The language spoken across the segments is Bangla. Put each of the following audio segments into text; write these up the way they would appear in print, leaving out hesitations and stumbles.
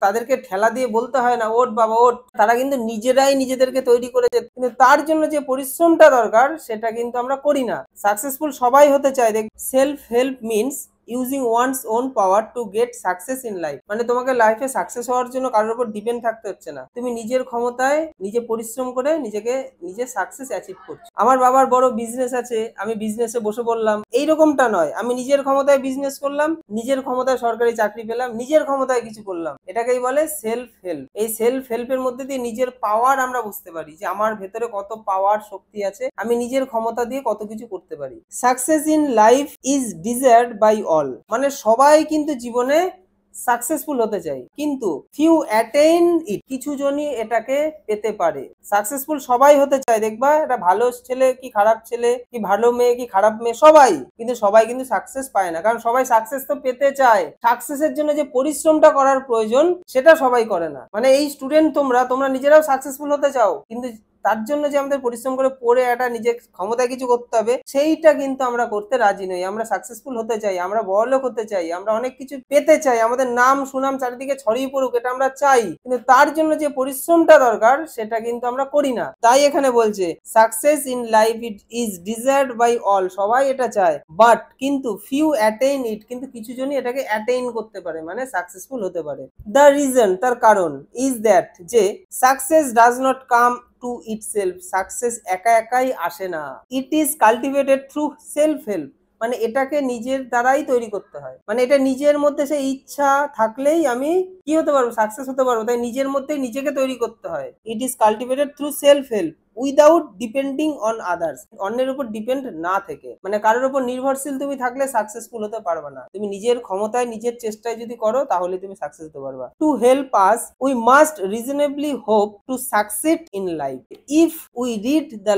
তাদেরকে ঠেলা দিয়ে বলতে হয় না ওঠ বাবা ওঠ, তারা কিন্তু নিজেরাই নিজেদেরকে তৈরি করেছে, কিন্তু তার জন্য যে পরিশ্রমটা দরকার সেটা কিন্তু আমরা করি না। সাকসেসফুল সবাই হতে চায়। দেখ, self help means using one's own power to get success in life. মানে তোমাকে লাইফে সাকসেস হওয়ার জন্য কারোর উপর ডিপেন্ড থাকতে হচ্ছে না, তুমি নিজের ক্ষমতায় নিজে পরিশ্রম করে নিজেকে নিজে সাকসেস অ্যাচিভ করছো। আমার বাবার বড় বিজনেস আছে, আমি বিজনেসে বসে পড়লাম, এইরকমটা নয়। আমি নিজের ক্ষমতায় বিজনেস করলাম, নিজের ক্ষমতায় সরকারি চাকরি পেলাম, নিজের ক্ষমতায় কিছু করলাম, এটাকেই বলে সেলফ হেল্প। এই সেলফ হেল্পের মধ্যে দিয়ে নিজের পাওয়ার আমরা বুঝতে পারি যে আমার ভেতরে কত পাওয়ার শক্তি আছে, আমি নিজের ক্ষমতা দিয়ে কত কিছু করতে পারি। Success in life is desired by all. মানে সবাই কিন্তু জীবনে সাকসেসফুল হতে চাই, কিন্তু ফিউ অ্যাটেইন ইট, কিছু জনই এটাকে পেতে পারে। সাকসেসফুল সবাই হতে চায়, দেখবা এটা ভালো ছেলে কি খারাপ ছেলে কি ভালো মেয়ে কি খারাপ মেয়ে সবাই, কিন্তু সবাই কিন্তু সাকসেস পায় না, কারণ সবাই সাকসেস তো পেতে চায়। সাকসেসের জন্য যে পরিশ্রমটা করার প্রয়োজন সেটা সবাই করে না। মানে এই স্টুডেন্ট তোমরা তোমরা নিজেরাও সাকসেসফুল হতে চাও, কিন্তু তার জন্য যে আমাদের পরিশ্রম করে পড়ে একটা নিজের ক্ষমতায় কিছু করতে হবে সেইটা কিন্তু আমরা করতে রাজি নই। আমরা সাকসেসফুল হতে চাই, আমরা বড়লোক হতে চাই, আমরা অনেক কিছু পেতে চাই, আমাদের নাম সুনাম চারিদিকে ছড়িয়ে পড়ুক, এটা আমরা চাই, কিন্তু তার জন্য যে পরিশ্রমটা দরকার সেটা কিন্তু আমরা করি না। তাই এখানে বলছে success in life it is desired by all, সবাই এটা চায়, বাট কিন্তু ফিউ অ্যাটেইন ইট, কিন্তু কিছু জনই এটাকে অ্যাটেইন করতে পারে, মানে সাকসেসফুল হতে পারে। দ্য রিজন, তার কারণ, ইজ দ্যাট, যে success does not come to itself, success একা একাই আসে না, it is cultivated through self help. মানে এটাকে নিজের দ্বারাই তৈরি করতে হয়, মানে এটা নিজের মধ্যে সেই ইচ্ছা থাকলেই আমি কি হতে পারবো, সাকসেস হতে পারবো, তাই নিজের মধ্যেই নিজেকে তৈরি করতে হয়। ইট is cultivated through self help without depending on others, অন্যের উপর ডিপেন্ড না থেকে, মানে কারোর উপর নির্ভরশীল তুমি থাকলে সাকসেসফুল হতে পারবে না। তুমি নিজের ক্ষমতায় নিজের চেষ্টায় যদি করো তাহলে তুমি সাকসেস হতে পারবা। To help us we must reasonably hope to succeed in life. If we read the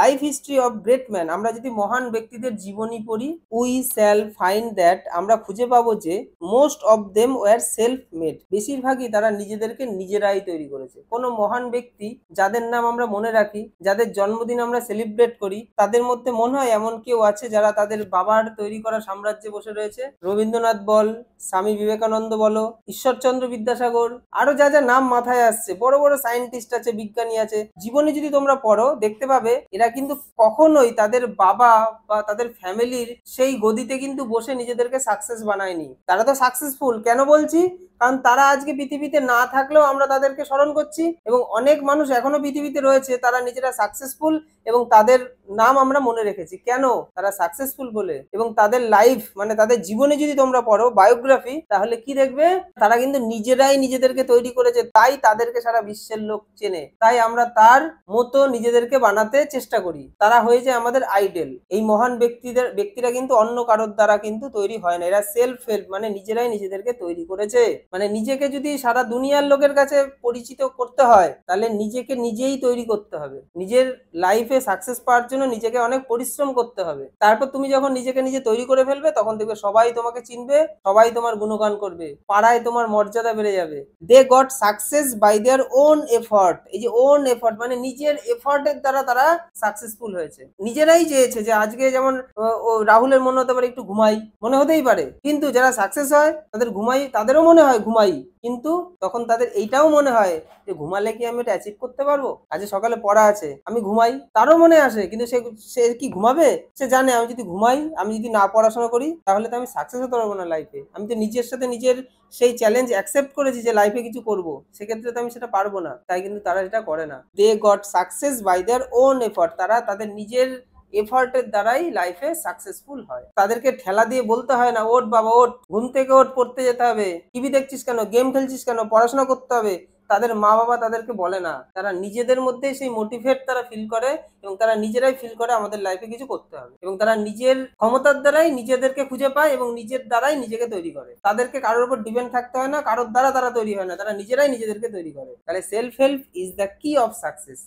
life history of great man, আমরা যদি মহান ব্যক্তিদের জীবনী পড়ি, উই শ্যাল ফাইন্ড দ্যাট, আমরা খুঁজে পাবো যে most of them were self made, বেশিরভাগই তারা নিজেদেরকে নিজেরাই তৈরি করেছে। কোনো মহান ব্যক্তি যাদের নাম আমরা মনে রাখি, যাদের জন্মদিন আমরা সেলিব্রেট করি, তাদের মধ্যে মনে হয় এমন কেউ আছে যারা তাদের বাবার তৈরি করা সাম্রাজ্যে বসে রয়েছে? রবীন্দ্রনাথ বল, স্বামী বিবেকানন্দ বলো, ঈশ্বরচন্দ্র বিদ্যাসাগর, আরো যা যা নাম মাথায় আসছে, বড় বড় সায়েন্টিস্ট আছে, বিজ্ঞানী আছে, জীবনে যদি তোমরা পড়ো দেখতে পাবে এরা কিন্তু কখনোই তাদের বাবা বা তাদের ফ্যামিলির সেই গদিতে কিন্তু বসে নিজেদেরকে সাকসেস বানায়নি। তারা তো সাকসেসফুল কেন বলছি, কারণ তারা আজকে পৃথিবীতে না থাকলেও আমরা তাদেরকে স্মরণ করছি, এবং অনেক মানুষ এখনো পৃথিবীতে রয়েছে তারা নিজেরা সাকসেসফুল এবং তাদের নাম আমরা মনে রেখেছি। কেন? তারা সাকসেসফুল বলে। এবং তাদের লাইফ মানে তাদের জীবনে যদি তোমরা পড়ো বায়োগ্রাফি, তাহলে কি দেখবে, তারা কিন্তু নিজেরাই নিজেদেরকে তৈরি করেছে, তাই তাদেরকে সারা বিশ্বের লোক চেনে, তাই আমরা তার মতো নিজেদেরকে বানাতে চেষ্টা করি, তারা হয়েছে আমাদের আইডল। এই মহান ব্যক্তিরা কিন্তু অন্য কারোর দ্বারা কিন্তু তৈরি হয় না, এরা সেলফ হেল্প, মানে নিজেরাই নিজেদেরকে তৈরি করেছে। মানে নিজেকে যদি সারা দুনিয়ার লোকের কাছে পরিচিত করতে হয় তাহলে নিজেকে নিজেই তৈরি করতে হবে। নিজের লাইফে সাকসেস পাওয়ার জন্য নিজেকে অনেক পরিশ্রম করতে হবে। তারপর তুমি যখন নিজেকে নিজে তৈরি করে ফেলবে তখন দেখবে সবাই তোমাকে চিনবে, সবাই তোমার গুণগান করবে, পাড়ায় তোমার মর্যাদা বেড়ে যাবে। They got success by their own effort. এই যে ওন এফর্ট মানে নিজের এফর্টের দ্বারা তারা সাকসেসফুল হয়েছে, নিজেরাই চেয়েছে। যে আজকে যেমন রাহুলের মনে হতে পারে একটু ঘুমাই, মনে হতেই পারে, কিন্তু যারা সাকসেস হয় তাদের ঘুমাই, তাদেরও মনে হয় ঘুমাই, কিন্তু তখন তাদের এইটাও মনে হয় যে ঘুমালে কি আমি এটা অ্যাচিভ করতে পারবো, আজ সকালে পড়া আছে আমি ঘুমাই, তারও মনে আসে, কিন্তু সে সে কি ঘুমাবে? সে জানে আমি যদি ঘুমাই, আমি যদি না পড়াশোনা করি তাহলে তো আমি সাকসেস হতে পারবো না লাইফে। আমি তো নিজের সাথে নিজের সেই চ্যালেঞ্জ অ্যাকসেপ্ট করেছি যে লাইফে কিছু করব, সেক্ষেত্রে তো আমি সেটা পারবো না, তাই কিন্তু তারা সেটা করে না। They got success by their own effort, তারা তাদের নিজের এফর্টের দ্বারাই লাইফে সাকসেসফুল হয়। তাদেরকে ঠেলা দিয়ে বলতে হয় না ওঠ বাবা ওঠ, ঘুম থেকে ওঠ, পড়তে যেতে হবে, টিভি দেখছিস কেন, গেম খেলছিস কেন, পড়াশোনা করতে হবে, তাদের মা বাবা তাদেরকে বলে না। তারা নিজেদের মধ্যে সেই মোটিভেট তারা ফিল করে, এবং তারা নিজেরাই ফিল করে আমাদের লাইফে কিছু করতে হবে, এবং তারা নিজের ক্ষমতার দ্বারাই নিজেদেরকে খুঁজে পায় এবং নিজের দ্বারাই নিজেকে তৈরি করে। তাদেরকে কারোর উপর ডিপেন্ড থাকতে হয় না, কারোর দ্বারা তারা তৈরি হয় না, তারা নিজেরাই নিজেদেরকে তৈরি করে। তাহলে সেলফ হেল্প ইজ দ্য কি অফ সাকসেস।